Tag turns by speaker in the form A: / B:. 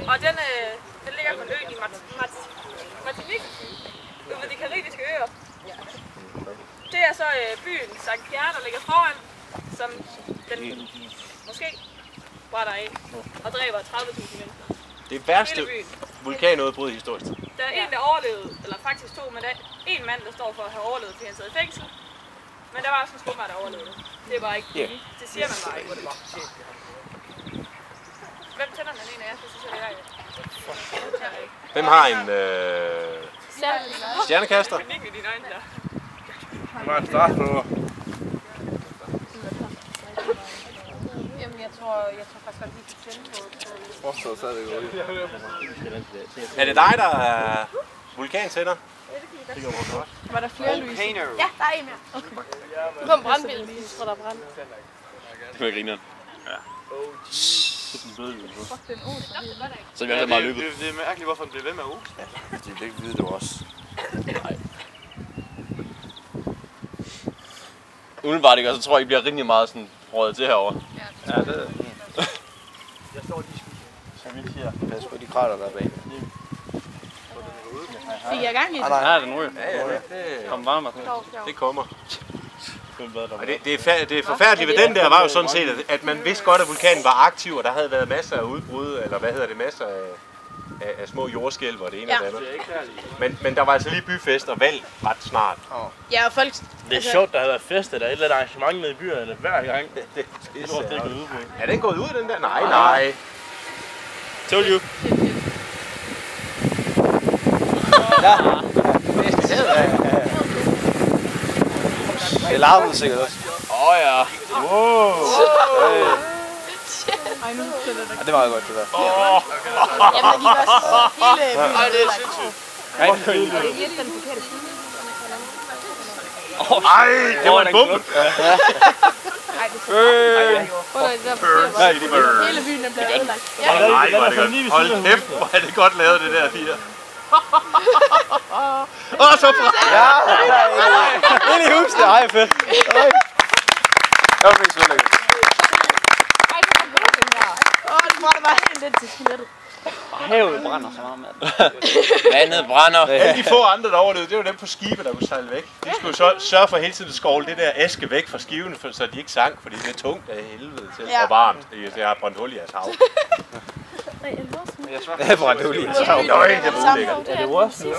A: Og den ligger på en ø i Martinique, ude ved de Karibiske øer. Det er så byen Sankt Pierre, der ligger foran, som den måske brænder af og dræber 30.000 mennesker.
B: Det værste vulkanudbrud i historisk.
A: Der er en, der overlevede, eller faktisk to, men der er en mand, der står for at have overlevet, fordi han sad i fængsel. Men der var også en skummer, der overlevede. Det er bare ikke det siger man bare ikke. Hvem tænder den en af jer? Det synes jeg, det er.
B: Hvem har en stjernekaster?
A: Panik i dine øjne der.
C: Det var en startprøver.
D: Jamen, jeg tror faktisk, at vi kan tænde på.
B: Er det dig, der er vulkantænder?
D: Var der flere lys?
E: Ja, der er en mere.
D: Okay. Nu kom brandbilen, fordi jeg tror, der er brand.
F: Det var grineren.
C: Ja.
F: Så vi har meget løbet.
E: Det er mærkeligt, hvorfor den bliver ved med at ose.
C: Ja, det ved du også.
F: Nej. Umiddelbart ikke, og så tror jeg, I bliver rimelig meget sådan røget til herovre.
C: Ja, det er det. Jeg står lige som vi siger. Pas på de krater, der er bag.
D: Fik jeg gang i det?
F: Ja, den ryger.
B: Ja,
F: Kom varme.
B: det kommer. Og det er forfærdeligt ved den der var jo sådan set, at man vidste godt, at vulkanen var aktiv, og der havde været masser af udbrud, eller hvad hedder det, masser af små jordskælv og det ene og det andet. Men der var altså lige byfest og valg ret snart.
D: Ja, og folk...
C: Det er sjovt, der har været fest eller et eller andet arrangement nede i byerne hver gang.
B: Det
C: er gået ud på.
B: Er den gået ud, den der? Nej.
F: Told you.
C: Ja. Det larmede sikkert også.
F: Ja.
C: Wow.
D: Ej, nu sætter der...
C: Ja, det var godt, det der.
D: Jamen, de var også hele byen.
F: Ej, det er sindssygt.
C: Nej,
D: Og det er lidt den forkerte side.
B: Ej, det var en bombe.
D: Ej, det er hele byen er blevet ødelagt.
B: Nej, hvor er det godt. Hold kæft, hvor er det godt lavet, det der fire. Åh, så fra!
C: Ja, ind i huset. Ej, fedt. Det var mest vellækkert.
D: Ej, det var godt, den der. Det brænder bare helt lidt til skelettet.
C: Havet brænder så meget, mand.
F: Vandet brænder.
B: Alle de få andre, der overlevede, det var dem på skibe, der kunne sejle væk. De skulle så sørge for hele tiden at skovle det der aske væk fra skivene, så de ikke sank, fordi det er tungt af helvede til og varmt. Det har brændt hul i jeres hav.
C: Jeg har brændt hul i jeres hav.
B: Nøj, det er ulækkert.
C: Er det worst nu?